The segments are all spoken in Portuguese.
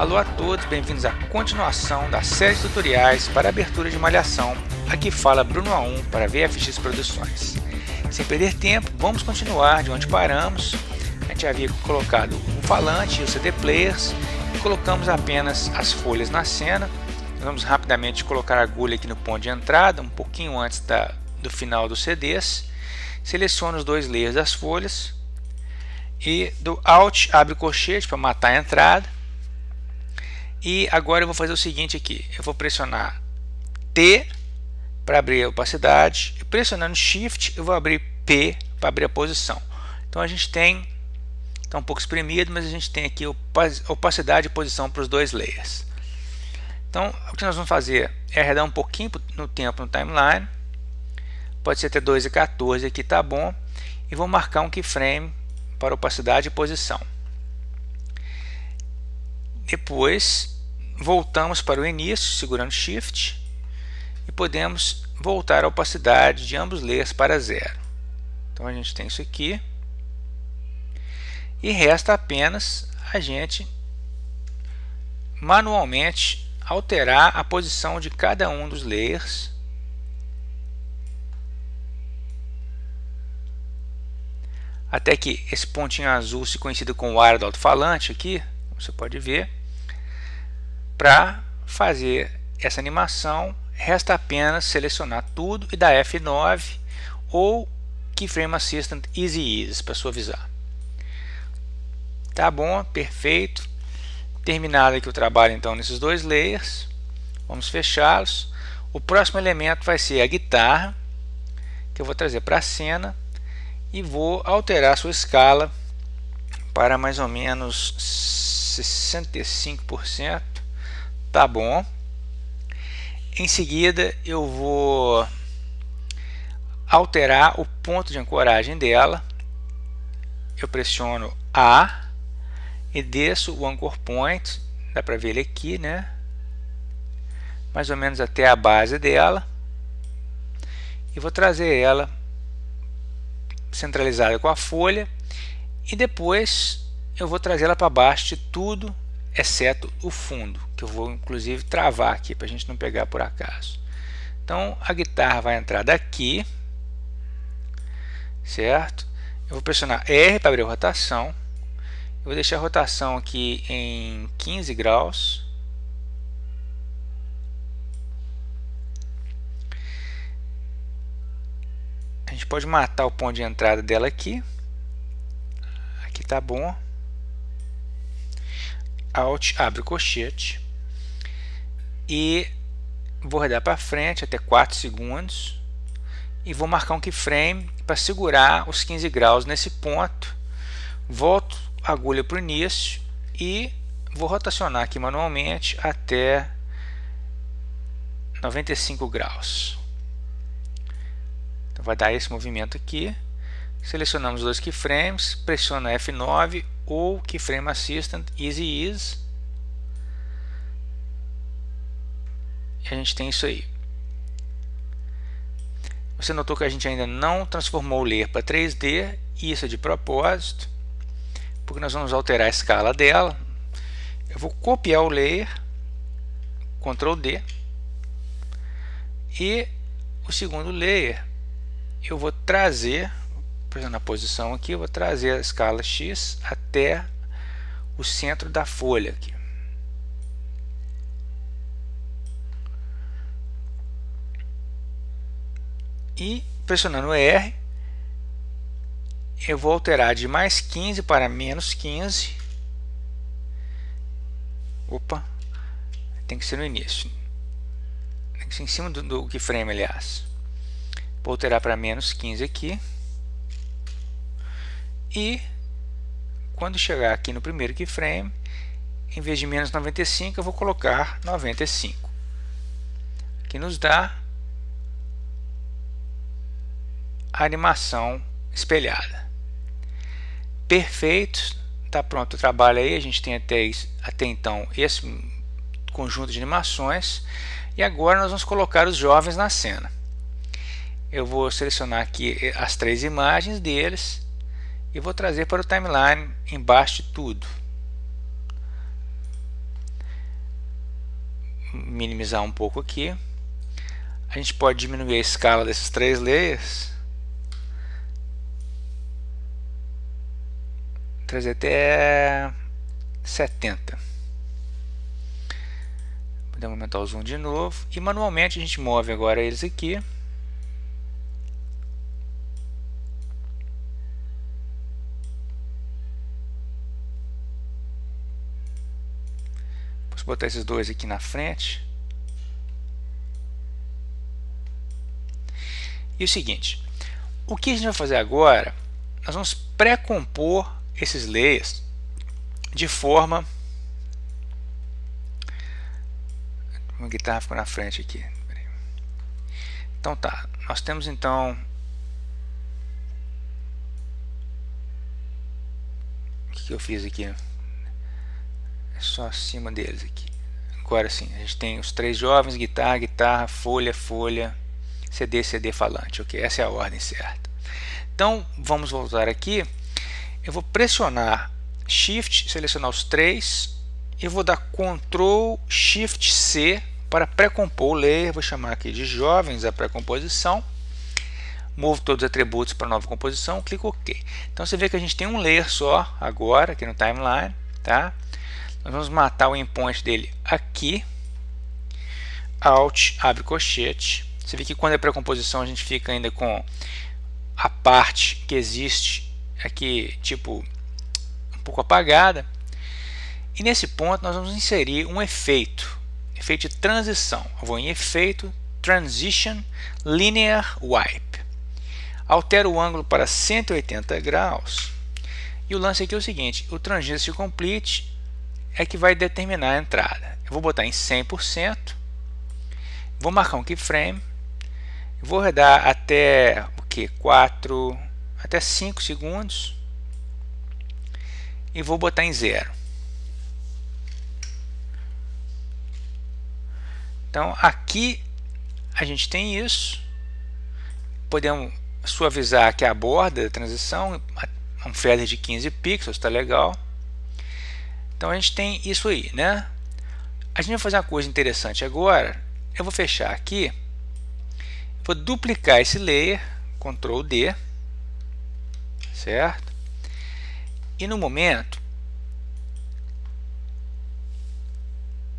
Alô a todos, bem-vindos à continuação da série de tutoriais para abertura de malhação. Aqui fala Bruno A1 para VFX Produções. Sem perder tempo, vamos continuar de onde paramos. A gente havia colocado o falante e o CD players e colocamos apenas as folhas na cena. Vamos rapidamente colocar a agulha aqui no ponto de entrada, um pouquinho antes do final dos CDs. Seleciono os dois layers das folhas e do Alt abre colchete para matar a entrada. E agora eu vou fazer o seguinte aqui, eu vou pressionar T para abrir a opacidade e pressionando Shift eu vou abrir P para abrir a posição. Então a gente tem, está um pouco espremido, mas a gente tem aqui opacidade e posição para os dois layers. Então o que nós vamos fazer é arredar um pouquinho no tempo no timeline, pode ser até 2:14 aqui, tá bom, e vou marcar um keyframe para opacidade e posição. Depois voltamos para o início segurando Shift e podemos voltar a opacidade de ambos layers para 0. Então a gente tem isso aqui e resta apenas a gente manualmente alterar a posição de cada um dos layers. Até que esse pontinho azul se coincida com o ar do alto-falante aqui, você pode ver. Para fazer essa animação, resta apenas selecionar tudo e dar F9 ou Keyframe Assistant Easy Ease para suavizar. Tá bom, perfeito. Terminado aqui o trabalho então nesses dois layers, vamos fechá-los. O próximo elemento vai ser a guitarra, que eu vou trazer para a cena e vou alterar a sua escala para mais ou menos 65%. Tá bom. Em seguida eu vou alterar o ponto de ancoragem dela. Eu pressiono A e desço o anchor point, dá para ver ele aqui, né? Mais ou menos até a base dela. E vou trazer ela centralizada com a folha e depois eu vou trazer ela para baixo de tudo exceto o fundo, que eu vou inclusive travar aqui para a gente não pegar por acaso. Então a guitarra vai entrar daqui, certo? Eu vou pressionar R para abrir a rotação. Eu vou deixar a rotação aqui em 15 graus. A gente pode matar o ponto de entrada dela aqui. Aqui tá bom. Alt abre o colchete e vou rodar para frente até 4 segundos e vou marcar um keyframe para segurar os 15 graus nesse ponto. Volto a agulha para o início e vou rotacionar aqui manualmente até 95 graus. Então vai dar esse movimento aqui. Selecionamos os dois keyframes, pressiona F9 ou Keyframe Assistant Easy Ease. E a gente tem isso aí. Você notou que a gente ainda não transformou o layer para 3D, e isso é de propósito, porque nós vamos alterar a escala dela. Eu vou copiar o layer, Ctrl D, e o segundo layer eu vou trazer, na posição aqui, eu vou trazer a escala X até o centro da folha aqui. E pressionando R, eu vou alterar de mais 15 para menos 15. Opa, tem que ser no início. Tem que ser em cima do keyframe, aliás. Vou alterar para menos 15 aqui. E quando chegar aqui no primeiro keyframe, em vez de menos 95, eu vou colocar 95. Que nos dá a animação espelhada. Perfeito, está pronto o trabalho aí. A gente tem até então esse conjunto de animações e agora nós vamos colocar os jovens na cena. Eu vou selecionar aqui as 3 imagens deles e vou trazer para o timeline embaixo de tudo. minimizar um pouco aqui. A gente pode diminuir a escala desses 3 layers, trazer até 70. Podemos aumentar o zoom de novo e manualmente a gente move agora eles aqui. Posso botar esses dois aqui na frente. E o seguinte, o que a gente vai fazer agora, nós vamos pré-compor esses layers de forma... A guitarra ficou na frente aqui. Então tá, nós temos então... O que eu fiz aqui? É só acima deles aqui. Agora sim, a gente tem os 3 jovens, guitarra, guitarra, folha, folha, CD, CD, falante. Ok, essa é a ordem certa. Então vamos voltar aqui. Eu vou pressionar Shift, selecionar os 3. Eu vou dar Ctrl Shift C para pré-compor o layer. Vou chamar aqui de jovens a pré-composição. Movo todos os atributos para nova composição. Clico OK. Então você vê que a gente tem um layer só agora aqui no timeline, tá? Nós vamos matar o endpoint dele aqui. Alt, abre colchete. Você vê que quando é pré-composição a gente fica ainda com a parte que existe aqui, tipo, um pouco apagada. E nesse ponto nós vamos inserir um efeito de transição. Eu vou em efeito, Transition, Linear Wipe. Altero o ângulo para 180 graus. E o lance aqui é o seguinte, o Transition Complete é que vai determinar a entrada. Eu vou botar em 100%, vou marcar um keyframe, vou rodar até o que? 4, até 5 segundos e vou botar em 0. Então aqui a gente tem isso. Podemos suavizar aqui a borda da transição, um feather de 15 pixels, está legal. Então a gente tem isso aí, né? A gente vai fazer uma coisa interessante agora. Eu vou fechar aqui, vou duplicar esse layer, Ctrl D, certo? E no momento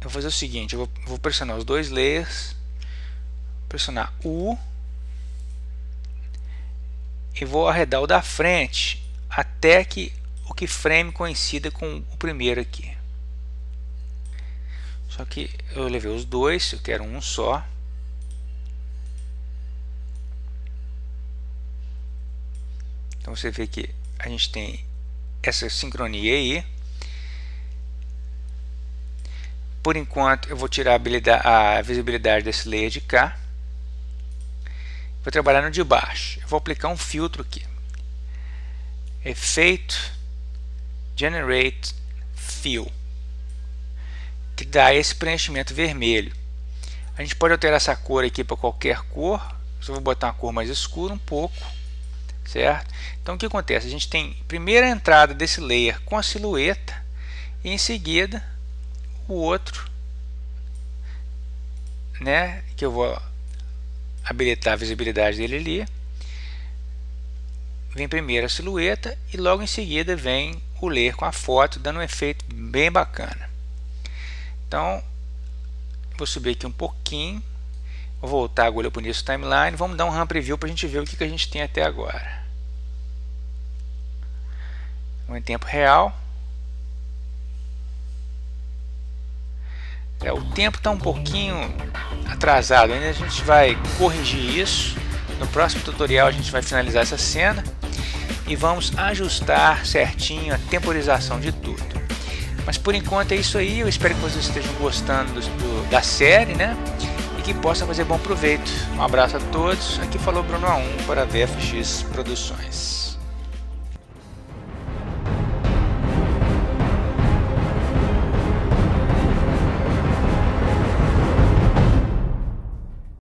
eu vou fazer o seguinte, eu vou pressionar os 2 layers, pressionar U e vou arredar o da frente até que o keyframe coincida com o primeiro aqui. Só que eu levei os 2, eu quero um só. Então você vê que a gente tem essa sincronia aí. Por enquanto eu vou tirar a visibilidade desse layer de cá. Vou trabalhar no de baixo. Eu vou aplicar um filtro aqui. Efeito Generate Fill, que dá esse preenchimento vermelho. A gente pode alterar essa cor aqui para qualquer cor. Eu vou botar uma cor mais escura um pouco, certo? Então o que acontece? A gente tem primeiro a entrada desse layer com a silhueta e em seguida o outro, né, que eu vou habilitar a visibilidade dele ali. Vem primeiro a silhueta e logo em seguida vem o layer com a foto, dando um efeito bem bacana. Então vou subir aqui um pouquinho, vou voltar a agulha para o início do timeline, vamos dar um RAM Preview para a gente ver o que a gente tem até agora. Em tempo real. O tempo está um pouquinho atrasado, ainda a gente vai corrigir isso. No próximo tutorial a gente vai finalizar essa cena e vamos ajustar certinho a temporização de tudo. Mas por enquanto é isso aí. Eu espero que vocês estejam gostando da série, né? E que possa fazer bom proveito. Um abraço a todos. Aqui falou Bruno A1 para VFX Produções.